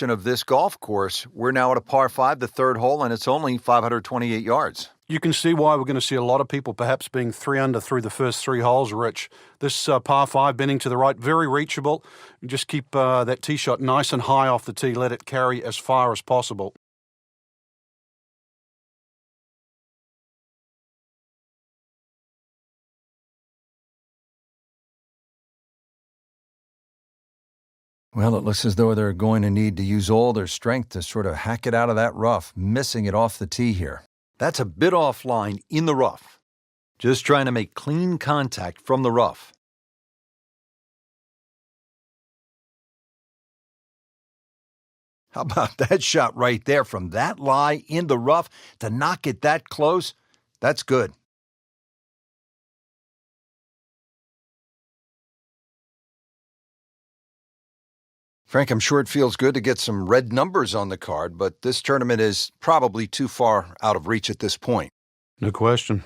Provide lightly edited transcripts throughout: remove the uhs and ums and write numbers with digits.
of this golf course. We're now at a par 5, the third hole, and it's only 528 yards. You can see why we're going to see a lot of people perhaps being 3 under through the first 3 holes, Rich. This par 5 bending to the right, very reachable. You just keep that tee shot nice and high off the tee. Let it carry as far as possible. Well, it looks as though they're going to need to use all their strength to sort of hack it out of that rough, missing it off the tee here. That's a bit offline in the rough. Just trying to make clean contact from the rough. How about that shot right there from that lie in the rough to knock it that close? That's good. Frank, I'm sure it feels good to get some red numbers on the card, but this tournament is probably too far out of reach at this point. No question.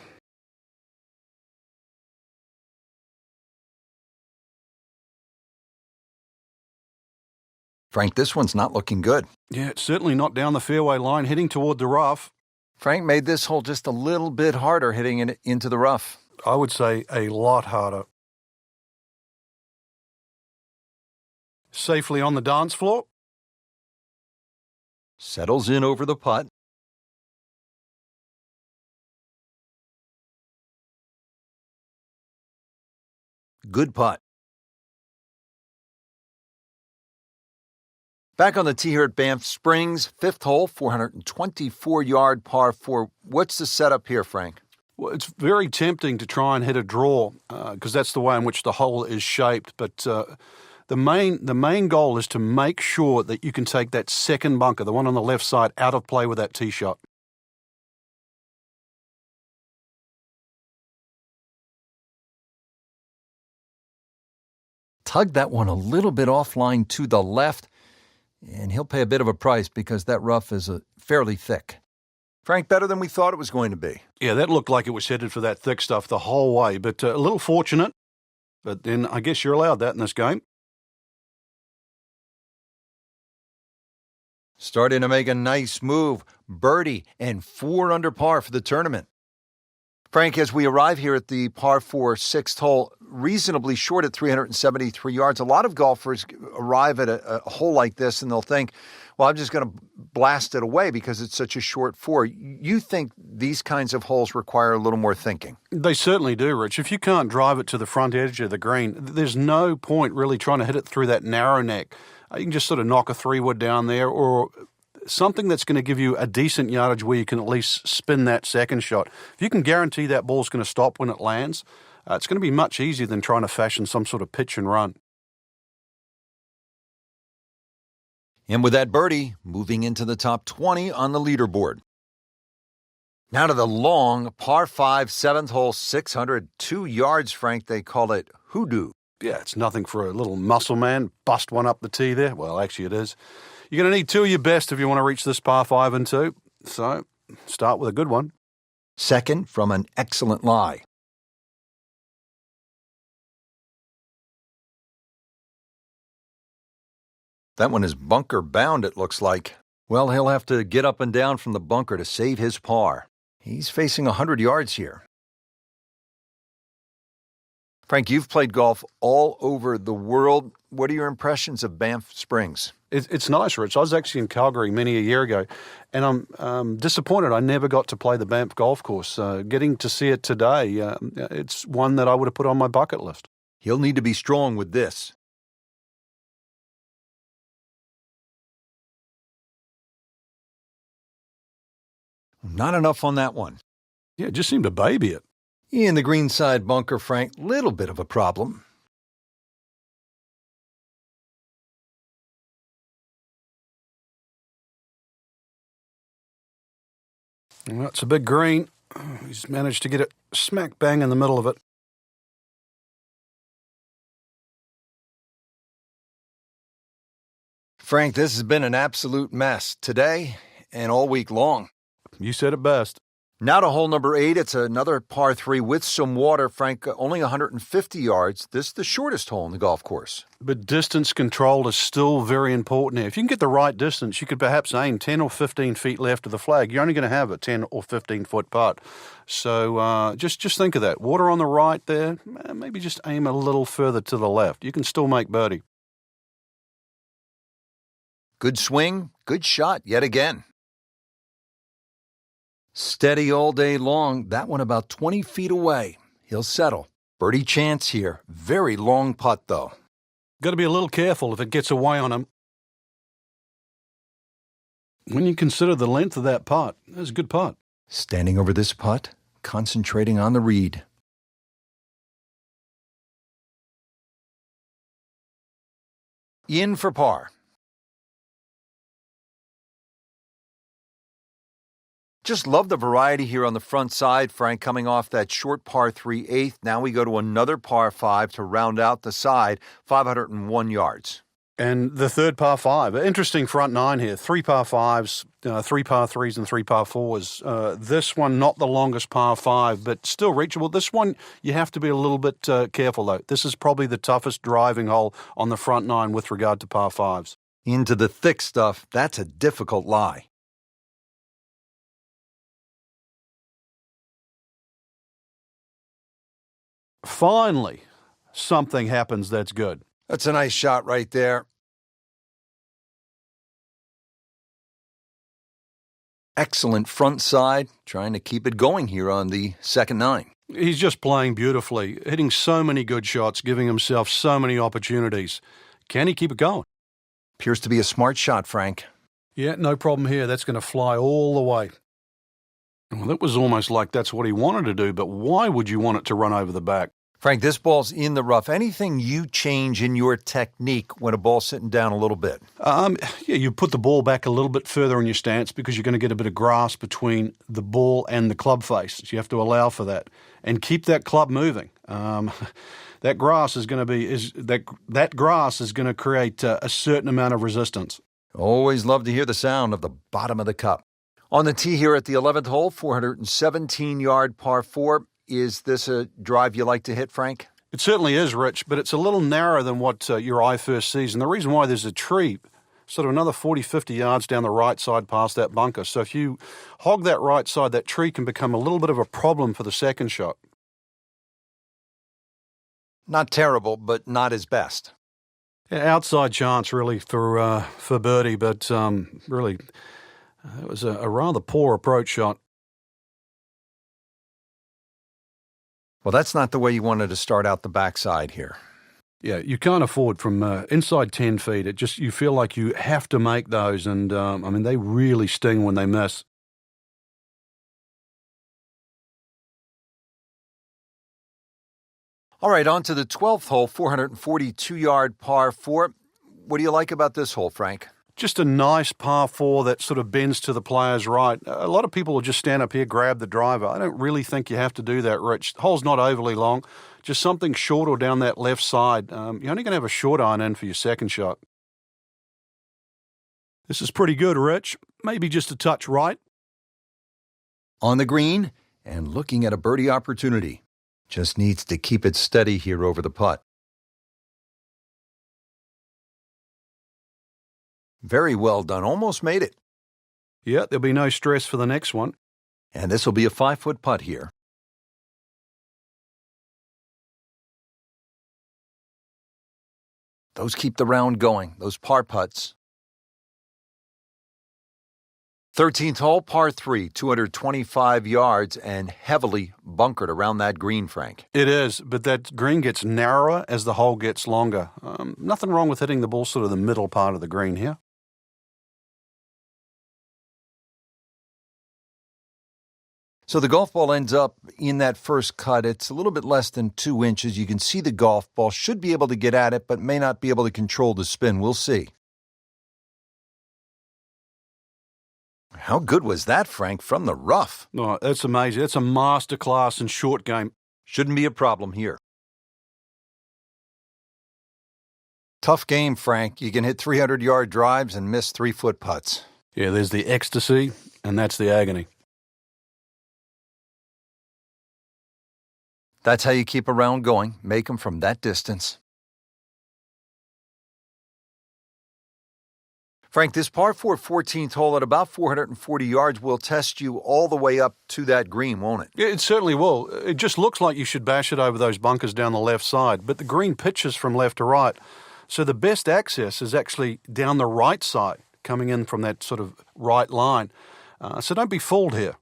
Frank, this one's not looking good. Yeah, it's certainly not down the fairway line, heading toward the rough. Frank made this hole just a little bit harder hitting it into the rough. I would say a lot harder. Safely on the dance floor. Settles in over the putt. Good putt. Back on the tee here at Banff Springs, 5th hole, 424-yard par 4. What's the setup here, Frank? Well, it's very tempting to try and hit a draw because that's the way in which the hole is shaped. But the main goal is to make sure that you can take that second bunker, the one on the left side, out of play with that tee shot. Tugged that one a little bit offline to the left, and he'll pay a bit of a price because that rough is fairly thick. Frank, better than we thought it was going to be. Yeah, that looked like it was headed for that thick stuff the whole way, but a little fortunate. But then I guess you're allowed that in this game. Starting to make a nice move. Birdie and 4 under par for the tournament. Frank, as we arrive here at the par 4 6th hole, reasonably short at 373 yards, a lot of golfers arrive at a hole like this and they'll think, well, I'm just going to blast it away because it's such a short 4. You think these kinds of holes require a little more thinking? They certainly do, Rich. If you can't drive it to the front edge of the green, there's no point really trying to hit it through that narrow neck. You can just sort of knock a 3-wood down there or something that's going to give you a decent yardage where you can at least spin that second shot. If you can guarantee that ball's going to stop when it lands, it's going to be much easier than trying to fashion some sort of pitch and run. And with that birdie, moving into the top 20 on the leaderboard. Now to the long par 5 7th hole, 602 yards, Frank. They call it hoodoo. Yeah, it's nothing for a little muscle man. Bust one up the tee there. Well, actually it is. You're going to need 2 of your best if you want to reach this par 5 and 2. So start with a good one. Second from an excellent lie. That one is bunker bound, it looks like. Well, he'll have to get up and down from the bunker to save his par. He's facing 100 yards here. Frank, you've played golf all over the world. What are your impressions of Banff Springs? It's nice, Rich. I was actually in Calgary many a year ago, and I'm disappointed I never got to play the Banff golf course. Getting to see it today, it's one that I would have put on my bucket list. He'll need to be strong with this. Not enough on that one. Yeah, it just seemed to baby it. In the greenside bunker, Frank, little bit of a problem. Well, it's a big green. He's managed to get it smack bang in the middle of it. Frank, this has been an absolute mess today and all week long. You said it best. Now to hole number 8. It's another par 3 with some water, Frank. Only 150 yards. This is the shortest hole in the golf course. But distance control is still very important here. If you can get the right distance, you could perhaps aim 10 or 15 feet left of the flag. You're only going to have a 10 or 15-foot putt. So just think of that. Water on the right there, maybe just aim a little further to the left. You can still make birdie. Good swing, good shot yet again. Steady all day long. That one about 20 feet away. He'll settle. Birdie chance here. Very long putt, though. Got to be a little careful if it gets away on him. When you consider the length of that putt, that's a good putt. Standing over this putt, concentrating on the read. In for par. Just love the variety here on the front side, Frank, coming off that short par 3 8th. Now we go to another par 5 to round out the side, 501 yards. And the third par 5, interesting front 9 here. 3 par 5s, 3 par 3s, and 3 par 4s. This one, not the longest par 5, but still reachable. This one, you have to be a little bit careful, though. This is probably the toughest driving hole on the front 9 with regard to par 5s. Into the thick stuff, that's a difficult lie. Finally, something happens that's good. That's a nice shot right there. Excellent front side, trying to keep it going here on the second 9. He's just playing beautifully, hitting so many good shots, giving himself so many opportunities. Can he keep it going? Appears to be a smart shot, Frank. Yeah, no problem here. That's going to fly all the way. Well, that was almost like that's what he wanted to do, but why would you want it to run over the back? Frank, this ball's in the rough. Anything you change in your technique when a ball's sitting down a little bit? Yeah, you put the ball back a little bit further in your stance because you're going to get a bit of grass between the ball and the club face. So you have to allow for that and keep that club moving. That grass is going to that grass is going to create a certain amount of resistance. Always love to hear the sound of the bottom of the cup. On the tee here at the 11th hole, 417-yard par 4. Is this a drive you like to hit, Frank? It certainly is, Rich, but it's a little narrower than what your eye first sees. And the reason why, there's a tree sort of another 40, 50 yards down the right side past that bunker. So if you hog that right side, that tree can become a little bit of a problem for the second shot. Not terrible, but not his best. Yeah, outside chance, really, for birdie, but really, it was a rather poor approach shot. Well, that's not the way you wanted to start out the backside here. Yeah, you can't afford from inside 10 feet. You feel like you have to make those, and they really sting when they miss. All right, on to the 12th hole, 442-yard par 4. What do you like about this hole, Frank? Just a nice par 4 that sort of bends to the player's right. A lot of people will just stand up here, grab the driver. I don't really think you have to do that, Rich. The hole's not overly long. Just something short or down that left side. You're only going to have a short iron in for your second shot. This is pretty good, Rich. Maybe just a touch right. On the green and looking at a birdie opportunity. Just needs to keep it steady here over the putt. Very well done. Almost made it. Yeah, there'll be no stress for the next one. And this will be a 5-foot putt here. Those keep the round going, those par putts. 13th hole, par 3, 225 yards and heavily bunkered around that green, Frank. It is, but that green gets narrower as the hole gets longer. Nothing wrong with hitting the ball sort of the middle part of the green here. So the golf ball ends up in that first cut. It's a little bit less than 2 inches. You can see the golf ball. Should be able to get at it, but may not be able to control the spin. We'll see. How good was that, Frank, from the rough? Oh, that's amazing. That's a masterclass in short game. Shouldn't be a problem here. Tough game, Frank. You can hit 300-yard drives and miss 3-foot putts. Yeah, there's the ecstasy, and that's the agony. That's how you keep a round going. Make them from that distance. Frank, this par 4 14th hole at about 440 yards will test you all the way up to that green, won't it? Yeah, it certainly will. It just looks like you should bash it over those bunkers down the left side, but the green pitches from left to right. So the best access is actually down the right side, coming in from that sort of right line. So don't be fooled here.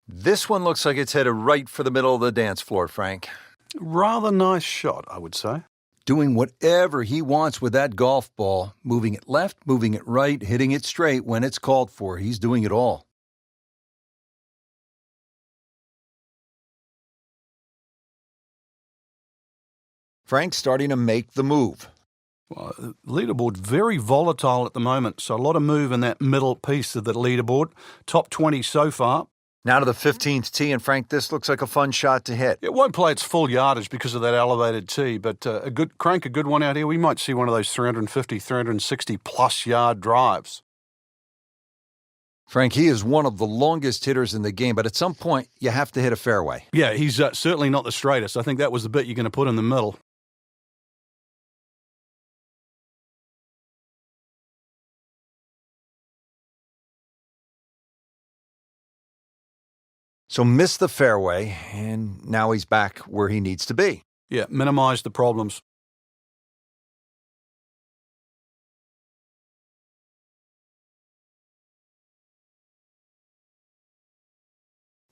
This one looks like it's headed right for the middle of the dance floor, Frank. Rather nice shot, I would say. Doing whatever he wants with that golf ball, moving it left, moving it right, hitting it straight when it's called for. He's doing it all. Frank's starting to make the move. Well, leaderboard very volatile at the moment, so a lot of move in that middle piece of the leaderboard. Top 20 so far. Now to the 15th tee, and Frank, this looks like a fun shot to hit. It won't play its full yardage because of that elevated tee, but a good one out here. We might see one of those 350, 360 plus yard drives. Frank, he is one of the longest hitters in the game, but at some point you have to hit a fairway. Yeah, he's certainly not the straightest. I think that was the bit you're going to put in the middle. So missed the fairway, and now he's back where he needs to be. Yeah, minimize the problems.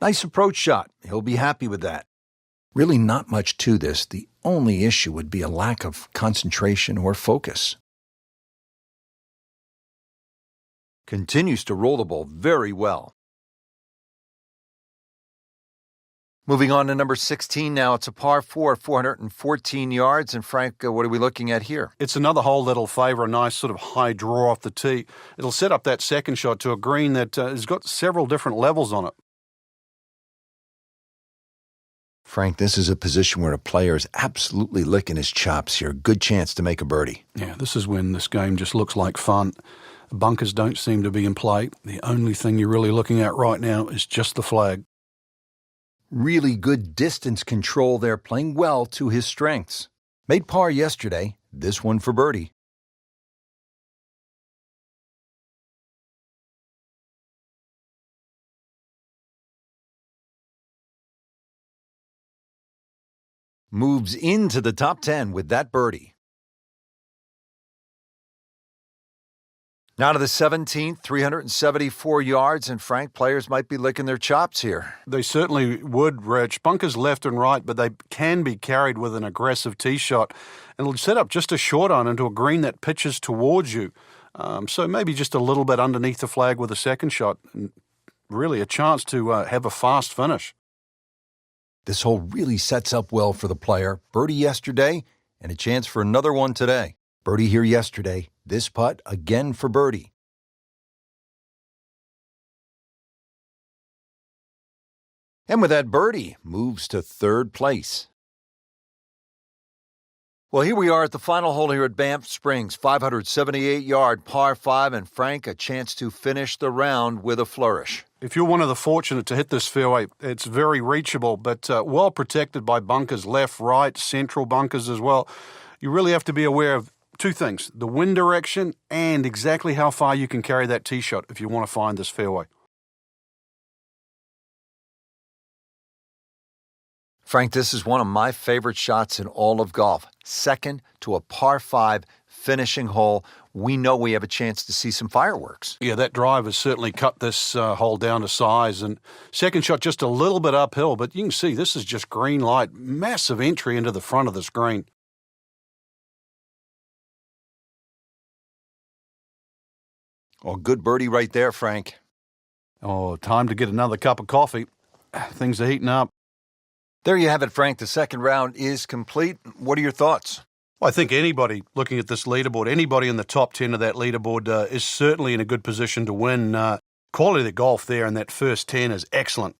Nice approach shot. He'll be happy with that. Really not much to this. The only issue would be a lack of concentration or focus. Continues to roll the ball very well. Moving on to number 16 now. It's a par 4, 414 yards. And Frank, what are we looking at here? It's another hole that'll favour a nice sort of high draw off the tee. It'll set up that second shot to a green that has got several different levels on it. Frank, this is a position where a player is absolutely licking his chops here. Good chance to make a birdie. Yeah, this is when this game just looks like fun. The bunkers don't seem to be in play. The only thing you're really looking at right now is just the flag. Really good distance control there, playing well to his strengths. Made par yesterday, this one for birdie. Moves into the top 10 with that birdie. Now to the 17th, 374 yards, and Frank, players might be licking their chops here. They certainly would, Rich. Bunkers left and right, but they can be carried with an aggressive tee shot. And it'll set up just a short iron into a green that pitches towards you. So maybe just a little bit underneath the flag with a second shot. And really a chance to have a fast finish. This hole really sets up well for the player. Birdie yesterday, and a chance for another one today. Birdie here yesterday. This putt again for birdie. And with that birdie, moves to third place. Well, here we are at the final hole here at Banff Springs, 578-yard par 5, and Frank, a chance to finish the round with a flourish. If you're one of the fortunate to hit this fairway, it's very reachable, but well protected by bunkers, left, right, central bunkers as well. You really have to be aware of two things, the wind direction and exactly how far you can carry that tee shot if you want to find this fairway. Frank, this is one of my favorite shots in all of golf. Second to a par 5 finishing hole. We know we have a chance to see some fireworks. Yeah, that drive has certainly cut this hole down to size. And second shot just a little bit uphill, but you can see this is just green light. Massive entry into the front of this green. Oh, good birdie right there, Frank. Oh, time to get another cup of coffee. Things are heating up. There you have it, Frank. The second round is complete. What are your thoughts? Well, I think anybody looking at this leaderboard, anybody in the top 10 of that leaderboard is certainly in a good position to win. Quality of the golf there in that first 10 is excellent.